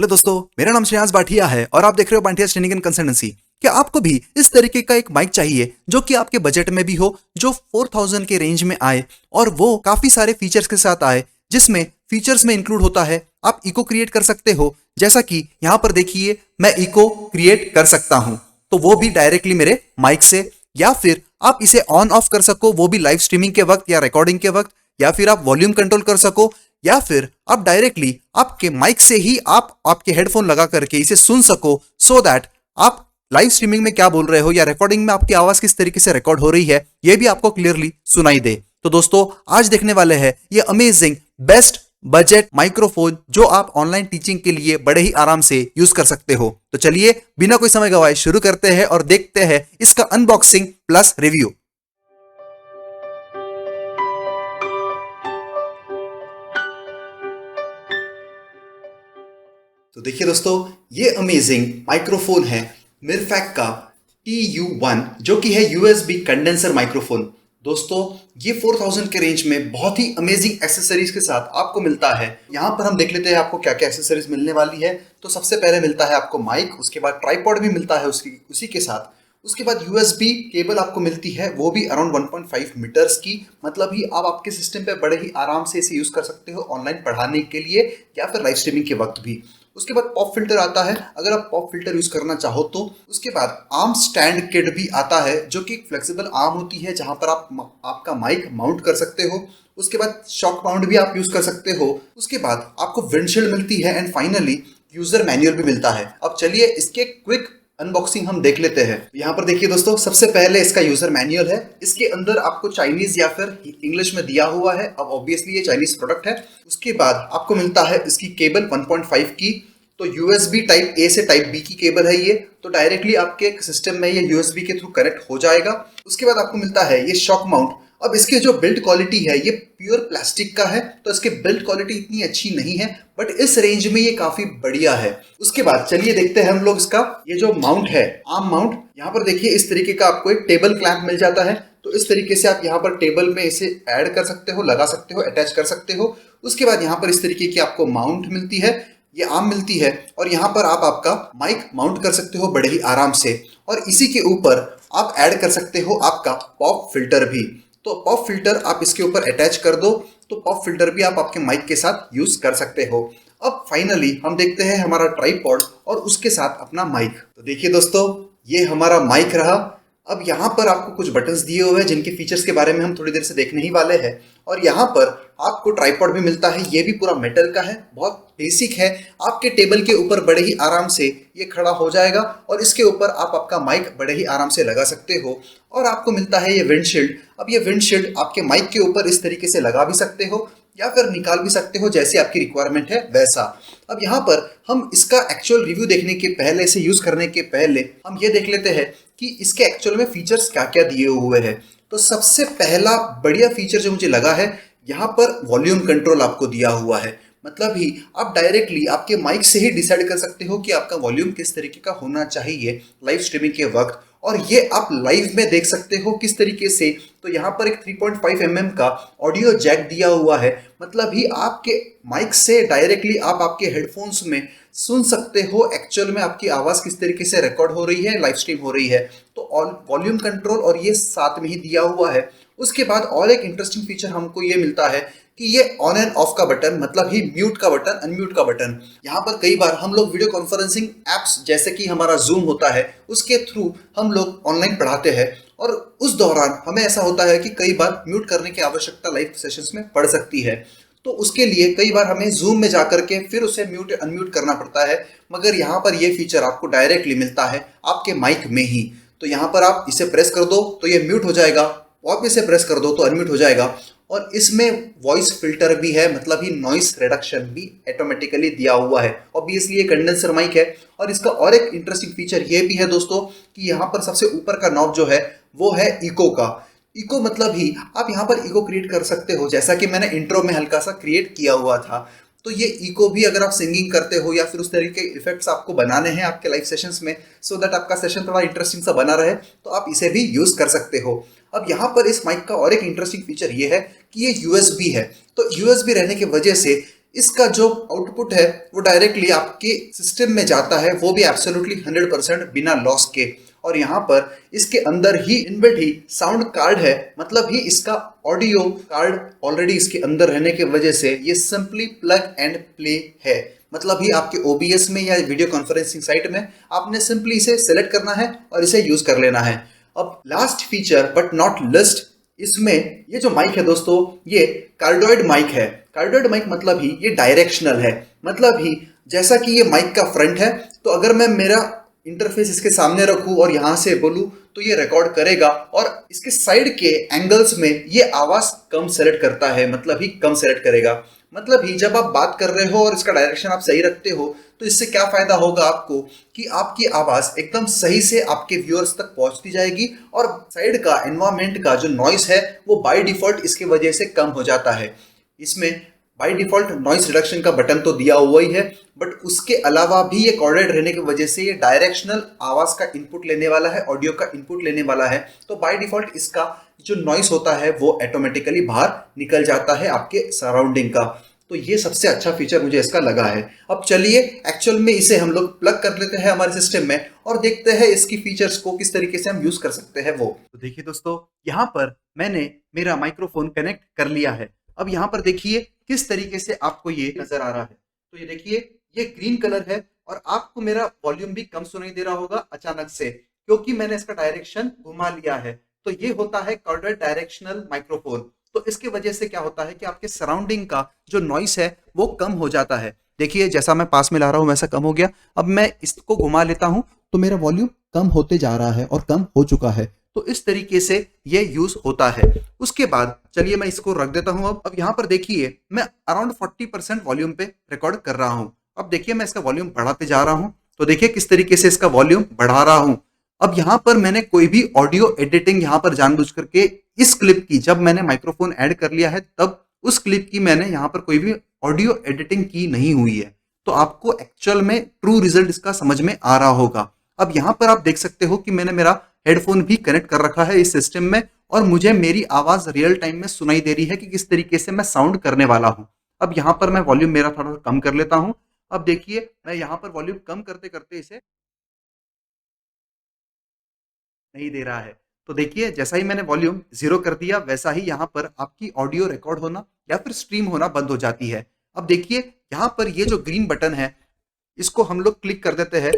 Hello दोस्तों, मेरा नाम श्रेयांश भाटिया है और आप देख रहे हो भाटिया ट्रेनिंग एंड कंसल्टेंसी। क्या आपको भी इस तरीके का एक माइक चाहिए जो कि आपके बजट में भी हो, जो 4000 के रेंज में आए और वो काफी सारे फीचर्स के साथ आए, जिसमें फीचर्स में इंक्लूड होता है आप इको क्रिएट कर सकते हो। जैसा कि यहाँ पर देखिए, मैं इको क्रिएट कर सकता हूँ, तो वो भी डायरेक्टली मेरे माइक से, या फिर आप इसे ऑन ऑफ कर सको, वो भी लाइव स्ट्रीमिंग के वक्त या रिकॉर्डिंग के वक्त, या फिर आप वॉल्यूम कंट्रोल कर सको, या फिर आप डायरेक्टली आपके माइक से ही आप आपके हेडफोन लगा करके इसे सुन सको, सो दैट आप लाइव स्ट्रीमिंग में क्या बोल रहे हो या रिकॉर्डिंग में आपकी आवाज किस तरीके से रिकॉर्ड हो रही है ये भी आपको क्लियरली सुनाई दे। तो दोस्तों, आज देखने वाले हैं ये अमेजिंग बेस्ट बजट माइक्रोफोन जो आप ऑनलाइन टीचिंग के लिए बड़े ही आराम से यूज कर सकते हो। तो चलिए बिना कोई समय गवाए शुरू करते हैं और देखते हैं इसका अनबॉक्सिंग प्लस रिव्यू। तो देखिए दोस्तों, ये अमेजिंग माइक्रोफोन है मिरफैक का TU1, जो कि है USB कंडेंसर माइक्रोफोन। दोस्तों, ये 4000 के रेंज में बहुत ही अमेजिंग एक्सेसरीज के साथ आपको मिलता है। यहाँ पर हम देख लेते हैं आपको क्या क्या एक्सेसरीज मिलने वाली है। तो सबसे पहले मिलता है आपको माइक, उसके बाद ट्राइपॉड भी मिलता है उसी के साथ। उसके बाद USB केबल आपको मिलती है, वो भी अराउंड 1.5 मीटर्स की। मतलब ही आप आपके सिस्टम पे बड़े ही आराम से इसे यूज कर सकते हो ऑनलाइन पढ़ाने के लिए या फिर लाइव स्ट्रीमिंग के वक्त भी। उसके बाद पॉप फिल्टर आता है, अगर आप पॉप फिल्टर यूज करना चाहो तो। उसके बाद आर्म स्टैंड किट भी आता है, जो कि फ्लेक्सिबल आर्म होती है, जहां पर आप आपका माइक माउंट कर सकते हो। उसके बाद शॉक माउंट भी आप यूज कर सकते हो। उसके बाद आपको विंडशील्ड मिलती है एंड फाइनली यूजर मैनुअल भी मिलता है। अब चलिए इसके क्विक अनबॉक्सिंग हम देख लेते हैं। यहाँ पर देखिए दोस्तों, सबसे पहले इसका यूजर मैनुअल है। इसके अंदर आपको चाइनीज या फिर इंग्लिश में दिया हुआ है। अब ऑब्वियसली ये चाइनीज प्रोडक्ट है। उसके बाद आपको मिलता है इसकी केबल 1.5 की। तो USB टाइप A से टाइप B की केबल है ये, तो डायरेक्टली आपके सिस्टम में ये USB के थ्रू कनेक्ट हो जाएगा। उसके बाद आपको मिलता है ये शॉक माउंट। अब इसके जो बिल्ड क्वालिटी है ये प्योर प्लास्टिक का है, तो इसके बिल्ड क्वालिटी इतनी अच्छी नहीं है, बट इस रेंज में ये काफी बढ़िया है। उसके बाद चलिए देखते हैं हम लोग इसका ये जो माउंट है, आर्म माउंट। यहाँ पर देखिए इस तरीके का आपको एक टेबल क्लैंप मिल जाता है। तो इस तरीके से आप यहाँ पर टेबल में इसे ऐड कर सकते हो, लगा सकते हो, अटैच कर सकते हो। उसके बाद यहाँ पर इस तरीके की आपको माउंट मिलती है, ये आर्म मिलती है, और यहाँ पर आप आपका माइक माउंट कर सकते हो बड़े ही आराम से। और इसी के ऊपर आप ऐड कर सकते हो आपका पॉप फिल्टर भी। तो पॉप फिल्टर आप इसके ऊपर अटैच कर दो, तो पॉप फिल्टर भी आप आपके माइक के साथ यूज कर सकते हो। अब फाइनली हम देखते हैं हमारा ट्राइपॉड और उसके साथ अपना माइक। तो देखिए दोस्तों, ये हमारा माइक रहा। अब यहाँ पर आपको कुछ बटन्स दिए हुए हैं जिनके फीचर्स के बारे में हम थोड़ी देर से देखने ही वाले हैं। और यहाँ पर आपको ट्राइपॉड भी मिलता है, ये भी पूरा मेटल का है, बहुत बेसिक है। आपके टेबल के ऊपर बड़े ही आराम से ये खड़ा हो जाएगा और इसके ऊपर आप आपका माइक बड़े ही आराम से लगा सकते हो। और आपको मिलता है ये विंडशील्ड। अब ये विंडशील्ड आपके माइक के ऊपर इस तरीके से लगा भी सकते हो या फिर निकाल भी सकते हो, जैसे आपकी रिक्वायरमेंट है वैसा। अब यहाँ पर हम इसका एक्चुअल रिव्यू देखने के पहले, इसे यूज करने के पहले हम ये देख लेते हैं कि इसके एक्चुअल में फीचर्स क्या क्या दिए हुए हैं। तो सबसे पहला बढ़िया फीचर जो मुझे लगा है, यहाँ पर वॉल्यूम कंट्रोल आपको दिया हुआ है। मतलब ही आप डायरेक्टली आपके माइक से ही डिसाइड कर सकते हो कि आपका वॉल्यूम किस तरीके का होना चाहिए लाइव स्ट्रीमिंग के वक्त, और ये आप लाइव में देख सकते हो किस तरीके से। तो यहाँ पर एक 3.5 mm का ऑडियो जैक दिया हुआ है। मतलब ही आपके माइक से डायरेक्टली आप आपके हेडफोन्स में सुन सकते हो एक्चुअल में आपकी आवाज़ किस तरीके से रिकॉर्ड हो रही है, लाइव स्ट्रीम हो रही है। तो वॉल्यूम कंट्रोल और ये साथ में ही दिया हुआ है। उसके बाद और एक इंटरेस्टिंग फीचर हमको ये मिलता है कि ये ऑन एंड ऑफ का बटन, मतलब ही म्यूट का बटन, अनम्यूट का बटन। यहाँ पर कई बार हम लोग वीडियो कॉन्फ्रेंसिंग एप्स जैसे कि हमारा जूम होता है, उसके थ्रू हम लोग ऑनलाइन पढ़ाते हैं, और उस दौरान हमें ऐसा होता है कि कई बार म्यूट करने की आवश्यकता लाइव सेशंस में पड़ सकती है। तो उसके लिए कई बार हमें जूम में जाकर के फिर उसे म्यूट अनम्यूट करना पड़ता है, मगर यहाँ पर ये फीचर आपको डायरेक्टली मिलता है आपके माइक में ही। तो यहाँ पर आप इसे प्रेस कर दो तो ये म्यूट हो जाएगा, वापस से प्रेस कर दो तो अनम्यूट हो जाएगा। और इसमें वॉइस फिल्टर भी है, मतलब ही नॉइस रिडक्शन भी ऑटोमेटिकली दिया हुआ है। ऑब्वियसली ये कंडेंसर माइक है। और इसका और एक इंटरेस्टिंग फीचर ये भी है दोस्तों कि यहाँ पर सबसे ऊपर का नॉब जो है वो है इको का। इको मतलब ही आप यहाँ पर इको क्रिएट कर सकते हो, जैसा कि मैंने इंट्रो में हल्का सा क्रिएट किया हुआ था। तो ये इको भी अगर आप सिंगिंग करते हो या फिर उस तरीके के इफेक्ट्स आपको बनाने हैं आपके लाइव सेशंस में, सो दैट आपका सेशन थोड़ा इंटरेस्टिंग सा बना रहे, तो आप इसे भी यूज कर सकते हो। अब यहाँ पर इस माइक का और एक इंटरेस्टिंग फीचर ये है कि ये USB है। तो USB रहने की वजह से इसका जो आउटपुट है वो डायरेक्टली आपके सिस्टम में जाता है, वो भी एब्सोल्युटली 100% बिना लॉस के। और यहाँ पर इसके अंदर ही इनबिल्ट ही साउंड कार्ड है, मतलब ही इसका ऑडियो कार्ड ऑलरेडी इसके अंदर रहने की वजह से ये सिंपली प्लग एंड प्ले है। मतलब ही आपके OBS में या वीडियो कॉन्फ्रेंसिंग साइट में आपने सिंपली इसे सेलेक्ट करना है और इसे यूज कर लेना है। अब last feature but not list, इसमें ये जो माइक है दोस्तों, ये कार्डोइड माइक है। कार्डोइड माइक मतलब ही ये डायरेक्शनल है, मतलब ही जैसा कि ये माइक का फ्रंट है, तो अगर मैं मेरा इंटरफेस इसके सामने रखूं और यहां से बोलूं तो ये रिकॉर्ड करेगा, और इसके साइड के एंगल्स में ये आवाज कम सेलेक्ट करता है, मतलब ही कम सेलेक्ट करेगा। मतलब ही जब आप बात कर रहे हो और इसका डायरेक्शन आप सही रखते हो, तो इससे क्या फायदा होगा आपको कि आपकी आवाज एकदम सही से आपके व्यूअर्स तक पहुंचती जाएगी, और साइड का एनवायरमेंट का जो नॉइस है वो बाय डिफॉल्ट इसकी वजह से कम हो जाता है। इसमें बाय डिफॉल्ट नॉइस रिडक्शन का बटन तो दिया हुआ ही है, बट उसके अलावा भी ये कॉर्डेड रहने की वजह से ये डायरेक्शनल आवाज का इनपुट लेने वाला है, ऑडियो का इनपुट लेने वाला है। तो बाय डिफॉल्ट इसका जो नॉइस होता है वो ऑटोमेटिकली बाहर निकल जाता है आपके सराउंडिंग का। तो ये सबसे अच्छा फीचर मुझे इसका लगा है। अब चलिए एक्चुअल में इसे हम लोग प्लग कर लेते हैं हमारे सिस्टम में और देखते हैं इसकी फीचर्स को किस तरीके से हम यूज कर सकते हैं वो। तो देखिए दोस्तों, यहाँ पर मैंने मेरा माइक्रोफोन कनेक्ट कर लिया है। अब यहाँ पर देखिए किस तरीके से आपको ये नजर आ रहा है। तो ये देखिए, ये ग्रीन कलर है और आपको मेरा वॉल्यूम भी कम सुनाई दे रहा होगा अचानक से, क्योंकि मैंने इसका डायरेक्शन घुमा लिया है। तो ये होता है कॉर्डेड डायरेक्शनल माइक्रोफोन। तो इसके वजह से क्या होता है कि आपके सराउंडिंग का जो नॉइस है वो कम हो जाता है। देखिए जैसा मैं पास में ला रहा हूं वैसा कम हो गया। अब मैं इसको घुमा लेता हूं तो मेरा वॉल्यूम कम होते जा रहा है और कम हो चुका है। तो इस तरीके से ये यूज होता है। उसके बाद चलिए मैं इसको रख देता हूं। अब यहाँ पर देखिए मैं अराउंड 40% वॉल्यूम पे रिकॉर्ड कर रहा हूं। अब देखिए मैं इसका वॉल्यूम बढ़ाते जा रहा हूं, तो देखिए किस तरीके से इसका वॉल्यूम बढ़ा रहा हूं। अब यहाँ पर मैंने कोई भी ऑडियो एडिटिंग यहाँ पर जानबूझ करके इस क्लिप की, जब मैंने माइक्रोफोन ऐड कर लिया है तब उस क्लिप की मैंने यहाँ पर कोई भी ऑडियो एडिटिंग की नहीं हुई है। तो आपको एक्चुअल में ट्रू रिजल्ट इसका समझ में आ रहा होगा। अब यहाँ पर आप देख सकते हो कि मैंने मेरा हेडफोन भी कनेक्ट कर रखा है इस सिस्टम में, और मुझे मेरी आवाज रियल टाइम में सुनाई दे रही है कि किस तरीके से मैं साउंड करने वाला हूँ। अब यहाँ पर मैं वॉल्यूम मेरा थोड़ा कम कर लेता हूँ। अब देखिए मैं यहाँ पर वॉल्यूम कम करते करते इसे नहीं दे रहा है। तो देखिए जैसा ही मैंने वॉल्यूम 0 कर दिया, वैसा ही यहाँ पर आपकी ऑडियो रिकॉर्ड होना या फिर स्ट्रीम होना बंद हो जाती है। अब देखिए यहाँ पर ये जो ग्रीन बटन है इसको हम लोग क्लिक कर देते हैं,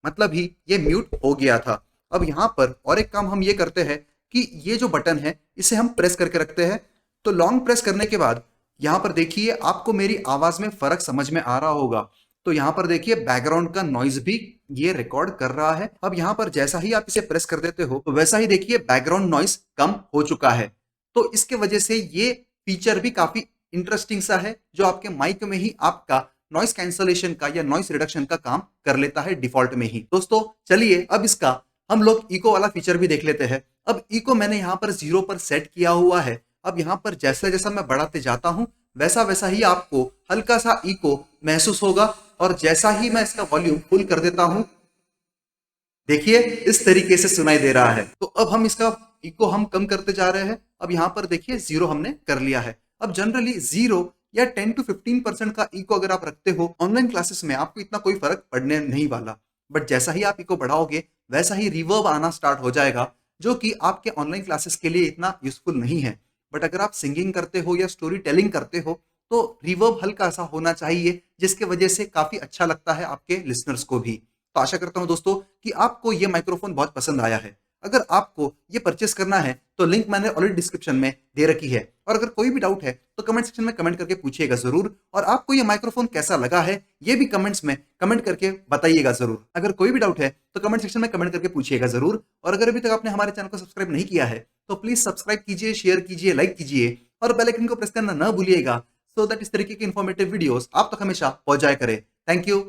मतलब ही ये म्यूट हो गया था। अब यहाँ पर और एक काम हम ये करते हैं कि ये जो बटन है इसे हम प्रेस करके रखते हैं। तो लॉन्ग प्रेस करने के बाद यहाँ पर देखिए आपको मेरी आवाज में फर्क समझ में आ रहा होगा। तो यहाँ पर देखिए बैकग्राउंड का नॉइज भी ये रिकॉर्ड कर रहा है। अब यहाँ पर जैसा ही आप इसे प्रेस कर देते हो तो वैसा ही देखिए बैकग्राउंड नॉइज कम हो चुका है। तो इसके वजह से ये फीचर भी काफी इंटरेस्टिंग सा है, जो आपके माइक में ही आपका नॉइस कैंसलेशन का या नॉइस रिडक्शन का काम कर लेता है डिफॉल्ट में ही। दोस्तों चलिए अब इसका हम लोग इको वाला फीचर भी देख लेते हैं। अब इको मैंने यहाँ पर 0 पर सेट किया हुआ है। अब यहाँ पर जैसा जैसा मैं बढ़ाते जाता हूँ वैसा वैसा ही आपको हल्का सा इको महसूस होगा, और जैसा ही मैं इसका वॉल्यूम फुल कर देता हूँ देखिए इस तरीके से सुनाई दे रहा है। तो अब हम इसका इको हम कम करते जा रहे हैं। अब यहाँ पर देखिए 0 हमने कर लिया है। अब जनरली 0 या 10 to 15% का इको अगर आप रखते हो ऑनलाइन क्लासेस में आपको इतना कोई फर्क पड़ने नहीं वाला। बट जैसा ही आप इको बढ़ाओगे वैसा ही रिवर्ब आना स्टार्ट हो जाएगा, जो कि आपके ऑनलाइन क्लासेस के लिए इतना यूजफुल नहीं है। बट अगर आप सिंगिंग करते हो या स्टोरी टेलिंग करते हो तो रिवर्ब हल्का सा होना चाहिए, जिसके वजह से काफी अच्छा लगता है आपके लिसनर्स को भी। तो आशा करता हूं दोस्तों कि आपको ये माइक्रोफोन बहुत पसंद आया है। अगर आपको ये परचेस करना है तो लिंक मैंने ऑलरेडी डिस्क्रिप्शन में दे रखी है, और अगर कोई भी डाउट है तो कमेंट सेक्शन में कमेंट करके पूछिएगा जरूर। और आपको ये माइक्रोफोन कैसा लगा है ये भी कमेंट्स में कमेंट करके बताइएगा जरूर। अगर कोई भी डाउट है तो कमेंट सेक्शन में कमेंट करके पूछिएगा जरूर। और अगर अभी तक आपने हमारे चैनल को सब्सक्राइब नहीं किया है तो प्लीज सब्सक्राइब कीजिए, शेयर कीजिए, लाइक कीजिए और बेल आइकन को प्रेस करना ना भूलिएगा, सो दैट इस तरीके के इन्फॉर्मेटिव वीडियोस आप तक हमेशा पहुंच जाया करे। Thank you.